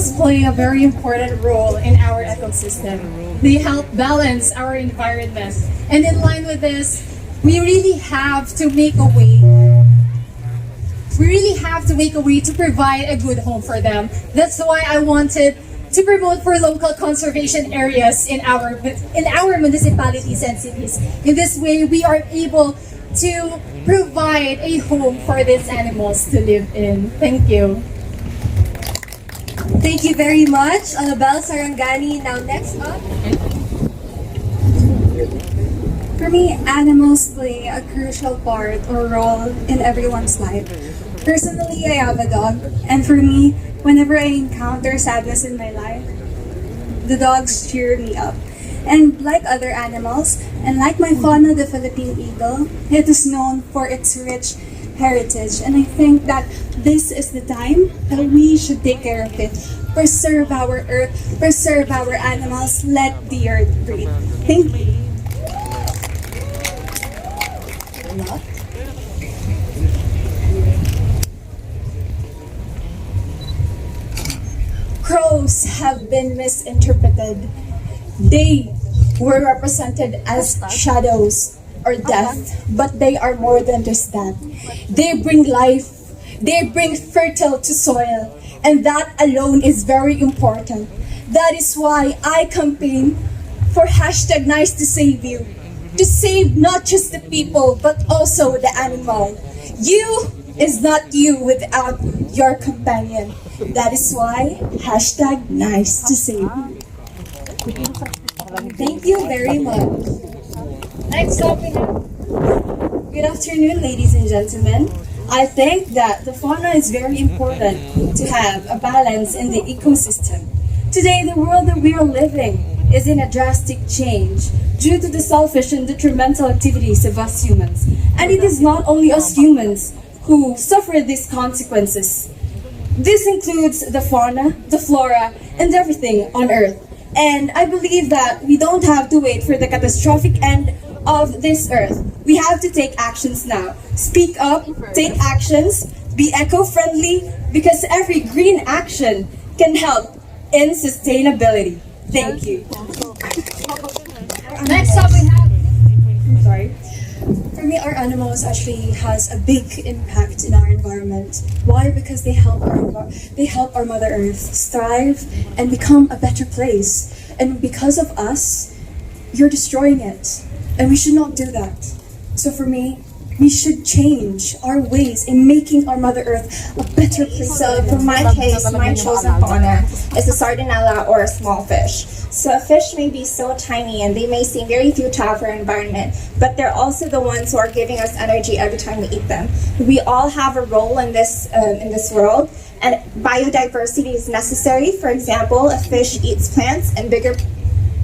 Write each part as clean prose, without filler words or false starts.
animals play a very important role in our ecosystem. They help balance our environment. And in line with this, we really have to make a way. We really have to make a way to provide a good home for them. That's why I wanted to promote for local conservation areas in our municipalities and cities. In this way, we are able to provide a home for these animals to live in. Thank you. Thank you very much, Annabelle Sarangani. Now next up. For me, animals play a crucial part or role in everyone's life. Personally, I have a dog, and for me, whenever I encounter sadness in my life, the dogs cheer me up. And like other animals, and like my fauna, the Philippine eagle, it is known for its rich heritage. And I think that this is the time that we should take care of it. Preserve our earth, preserve our animals, let the earth breathe. Thank you. Crows have been misinterpreted. They were represented as shadows or death, but they are more than just that. They bring life, they bring fertile to soil, and that alone is very important. That is why I campaign for hashtag nice to save you. To save not just the people, but also the animal. You is not you without your companion. That is why hashtag nice to save you. Thank you very much. Next up, we have Good afternoon, ladies and gentlemen. I think that the fauna is very important to have a balance in the ecosystem. Today, the world that we are living is in a drastic change due to the selfish and detrimental activities of us humans. And it is not only us humans who suffer these consequences. This includes the fauna, the flora, and everything on Earth. And I believe that we don't have to wait for the catastrophic end of this Earth. We have to take actions now. Speak up, take actions, be eco-friendly, because every green action can help in sustainability. Thank you. next up we have For me, our animals actually has a big impact in our environment. Why? Because they help our Mother Earth thrive and become a better place. And because of us, you're destroying it, and we should not do that. So for me, we should change our ways in making our Mother Earth a better place. So for my case, my chosen fauna is a sardinella or a small fish. So a fish may be so tiny and they may seem very futile for our environment, but they're also the ones who are giving us energy every time we eat them. We all have a role in this world, and biodiversity is necessary. For example, a fish eats plants and bigger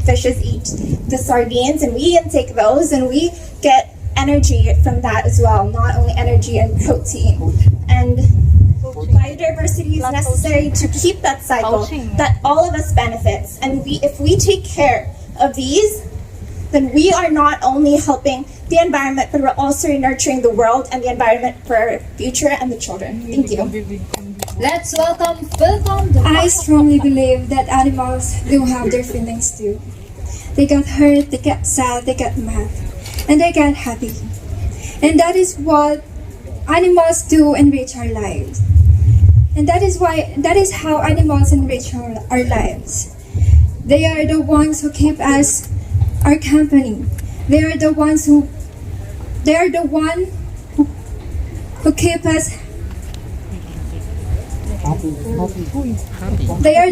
fishes eat the sardines, and we intake those and we get energy from that as well, not only energy and protein. And biodiversity is necessary to keep that cycle that all of us benefits. And if we take care of these, then we are not only helping the environment, but we're also nurturing the world and the environment for our future and the children. Thank you. let's welcome I strongly believe that animals do have their feelings too. They get hurt, they get sad, they get mad, and they get happy. And that is what animals do enrich our lives. And that is how animals enrich our lives. They are the ones who keep us our company. They are the one who keep us. They are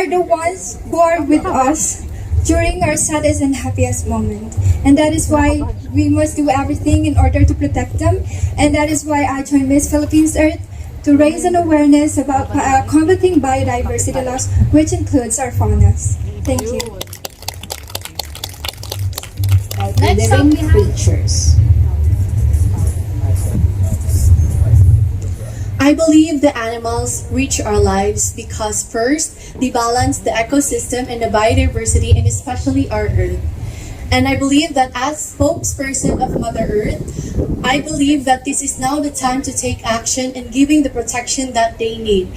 the ones who are with us during our saddest and happiest moment. And that is why we must do everything in order to protect them. And that is why I joined Miss Philippines Earth to raise an awareness about combating biodiversity loss, which includes our faunas. Thank you. next up we have Creatures. I believe the animals reach our lives because first, they balance the ecosystem and the biodiversity and especially our Earth. And I believe that as spokesperson of Mother Earth, I believe that this is now the time to take action and giving the protection that they need.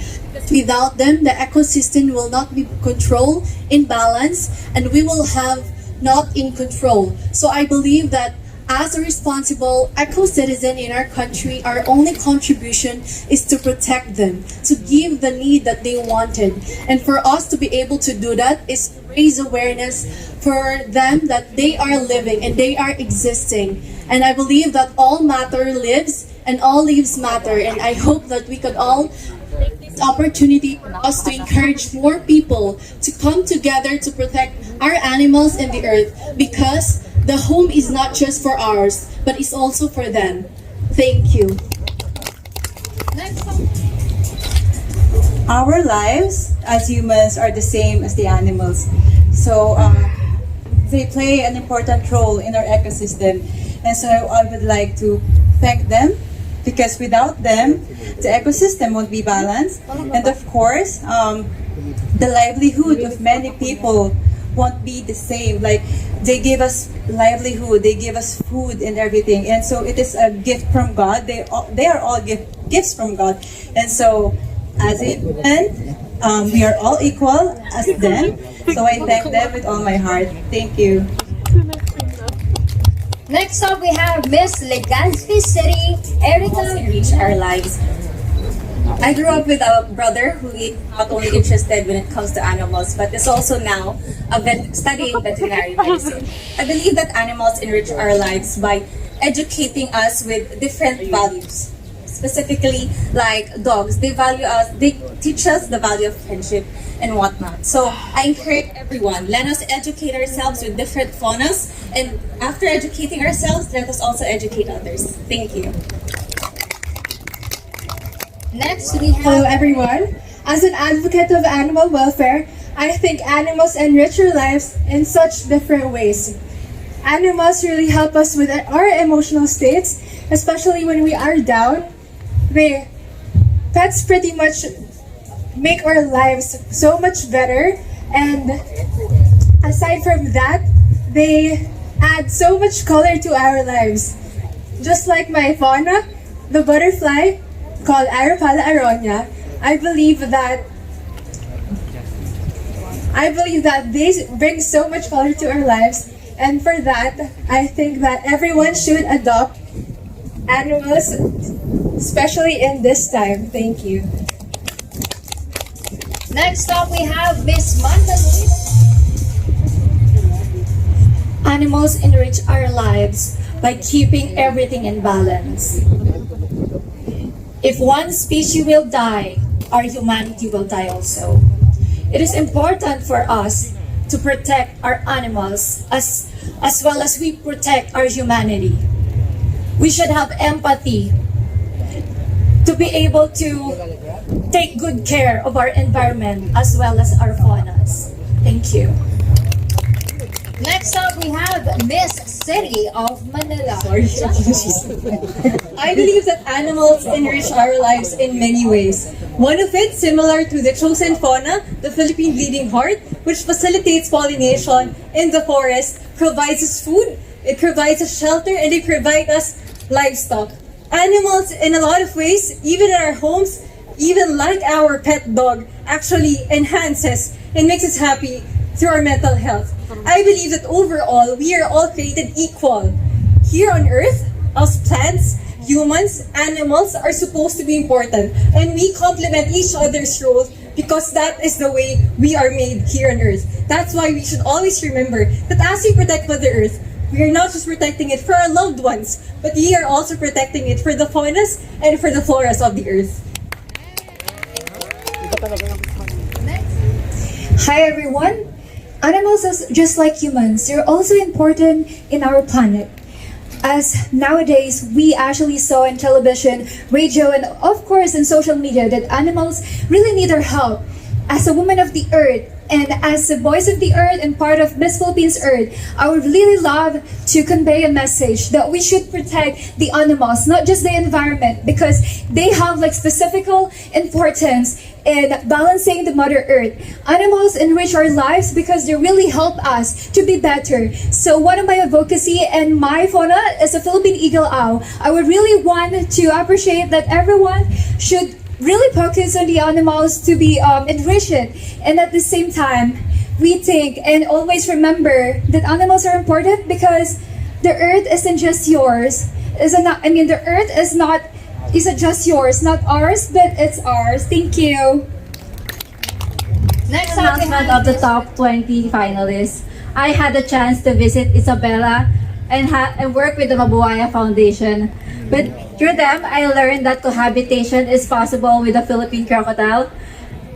Without them, the ecosystem will not be controlled in balance, and we will have not in control. So I believe that as a responsible eco-citizen in our country, our only contribution is to protect them, to give the need that they wanted. And for us to be able to do that is raise awareness for them that they are living and they are existing. And I believe that all matter lives and all lives matter. And I hope that we could all take this opportunity for us to encourage more people to come together to protect our animals and the earth, because the home is not just for ours, but it's also for them. Thank you. Next one. Our lives as humans are the same as the animals. So they play an important role in our ecosystem. And so I would like to thank them, because without them, the ecosystem won't be balanced. And of course, the livelihood of many people won't be the same. Like, they give us livelihood, they give us food and everything. And so it is a gift from God. They are all gifts from God. And so as a human, we are all equal as them. So I thank them with all my heart. Thank you. Next up, we have Miss Legazpi City, Erica. Reach our lives. I grew up with a brother who is not only interested when it comes to animals, but is also now studying veterinary medicine. I believe that animals enrich our lives by educating us with different values. Specifically, like dogs, they teach us the value of friendship and whatnot. So I encourage everyone, let us educate ourselves with different faunas, and after educating ourselves, let us also educate others. Thank you. Next, we Hello have everyone. As an advocate of animal welfare, I think animals enrich our lives in such different ways. Animals really help us with our emotional states, especially when we are down. Pets pretty much make our lives so much better, and aside from that, they add so much color to our lives. Just like my fauna, the butterfly called Arapala aronia, I believe that they bring so much color to our lives, and for that, I think that everyone should adopt animals, especially in this time. Thank you. next up we have Miss Mandaluyt. Animals enrich our lives by keeping everything in balance. If one species will die, our humanity will die also. It is important for us to protect our animals as well as we protect our humanity. We should have empathy to be able to take good care of our environment as well as our faunas. Thank you. Next up we have Miss City of Manila. I believe that animals enrich our lives in many ways. One of it, similar to the chosen fauna, the Philippine bleeding heart, which facilitates pollination in the forest, provides us food, it provides us shelter, and they provide us livestock. Animals, in a lot of ways, even in our homes, even like our pet dog, actually enhances and makes us happy through our mental health. I believe that overall, we are all created equal. Here on Earth, us plants, humans, animals are supposed to be important, and we complement each other's roles because that is the way we are made here on Earth. That's why we should always remember that as we protect Mother Earth, we are not just protecting it for our loved ones, but we are also protecting it for the faunas and for the floras of the Earth. Hi everyone! Animals are just like humans. They're also important in our planet. As nowadays, we actually saw in television, radio, and of course in social media that animals really need our help. As a woman of the earth, And as the voice of the earth and part of Miss Philippines Earth, I would really love to convey a message that we should protect the animals, not just the environment, because they have like specific importance in balancing the Mother Earth. Animals enrich our lives because they really help us to be better. So one of my advocacy and my fauna as a Philippine Eagle Owl, I would really want to appreciate that everyone should really focus on the animals to be enriched, and at the same time we think and always remember that animals are important because the earth isn't just yours. The earth isn't just yours, not ours, but it's ours. Thank you. Next up, we Announcement have of the top 20 finalists. I had the chance to visit Isabela and work with the Mabuaya Foundation. But through them, I learned that cohabitation is possible with the Philippine crocodile.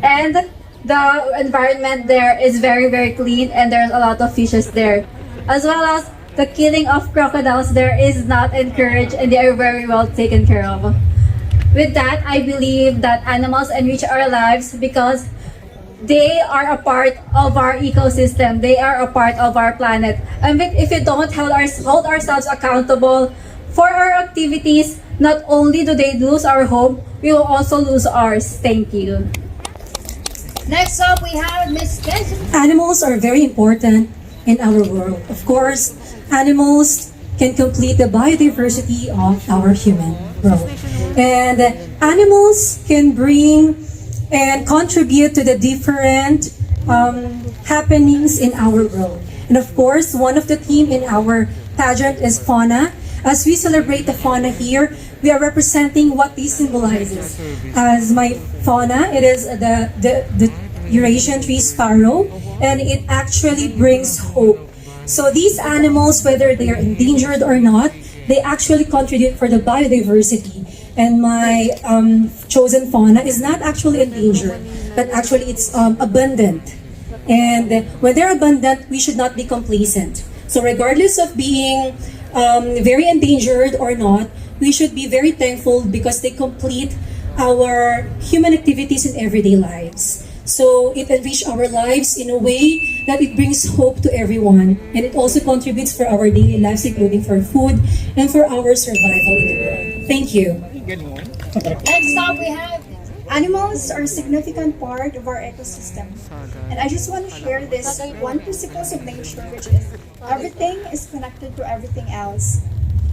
And the environment there is very, very clean, and there's a lot of fishes there. As well as the killing of crocodiles there is not encouraged, and they are very well taken care of. With that, I believe that animals enrich our lives because they are a part of our ecosystem. They are a part of our planet. And if we don't hold ourselves accountable for our activities, not only do they lose our home, we will also lose ours. Thank you. Next up, we have Miss Kenzie. Animals are very important in our world. Of course, animals can complete the biodiversity of our human world. And animals can bring and contribute to the different happenings in our world. And of course, one of the theme in our pageant is fauna. As we celebrate the fauna here, we are representing what this symbolizes. As my fauna, it is the Eurasian tree sparrow, and it actually brings hope. So these animals, whether they are endangered or not, they actually contribute for the biodiversity. And my chosen fauna is not actually endangered, but actually it's abundant. And when they're abundant, we should not be complacent. So regardless of being very endangered or not, we should be very thankful because they complete our human activities in everyday lives. So it enrich our lives in a way that it brings hope to everyone, and it also contributes for our daily lives, including for food and for our survival in the world. Thank you. Next up, we have Animals are a significant part of our ecosystem. And I just want to share this one principles of nature, which is everything is connected to everything else.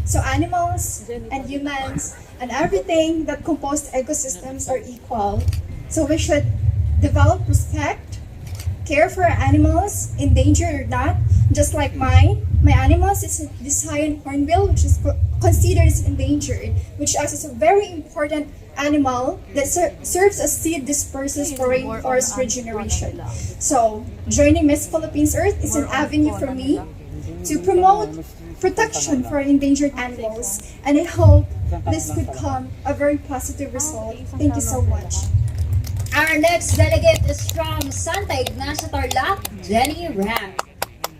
So animals and humans and everything that compose ecosystems are equal. So we should develop respect, care for our animals, endangered or not. Just like mine, my animals is this giant hornbill, which is considered as endangered, which acts as a very important animal that serves as seed dispersers for rainforest regeneration. So joining Miss Philippines Earth is an avenue for me to promote protection for endangered animals, and I hope this could come a very positive result. Thank you so much. our next delegate is from Santa Ignacia Tarlac, Jenny Ram.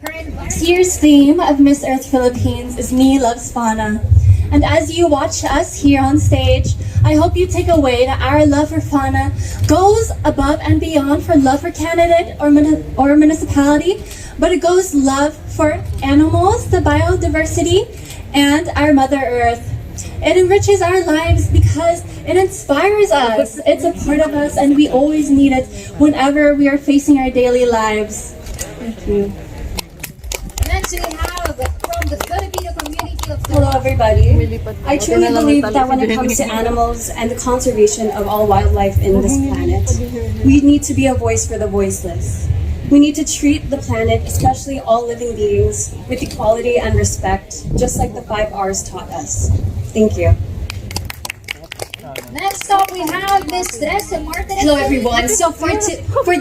This year's theme of Miss Earth Philippines is Me Loves Fauna. And as you watch us here on stage, I hope you take away that our love for fauna goes above and beyond for love for candidate or municipality, but it goes love for animals, the biodiversity, and our Mother Earth. It enriches our lives because it inspires us. It's a part of us, and we always need it whenever we are facing our daily lives. Thank you. Next we have from the Filipino community of Hello everybody. I truly believe that when it comes to animals and the conservation of all wildlife in this planet, we need to be a voice for the voiceless. We need to treat the planet, especially all living beings, with equality and respect, just like the 5 R's taught us. Thank you. Next up, we have Miss Teresa Martin. Hello everyone. So for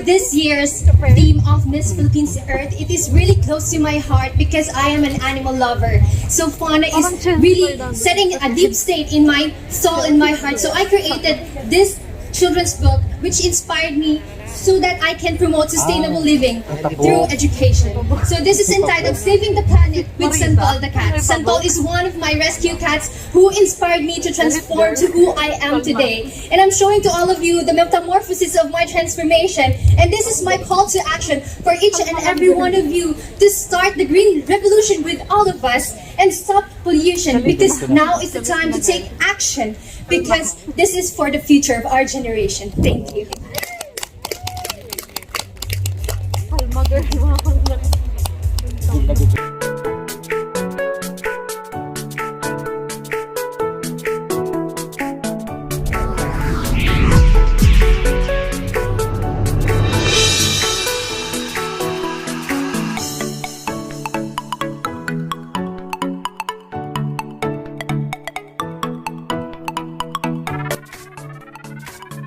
this year's theme of Miss Philippines Earth, it is really close to my heart because I am an animal lover. So fauna is really setting a deep state in my soul and my heart. So I created this children's book which inspired me so that I can promote sustainable living through education. So this is entitled Saving the Planet with Santol the cat. Santol is one of my rescue cats who inspired me to transform to who I am today. And I'm showing to all of you the metamorphosis of my transformation. And this is my call to action for each and every one of you to start the green revolution with all of us and stop pollution, because now is the time to take action, because this is for the future of our generation. Thank you.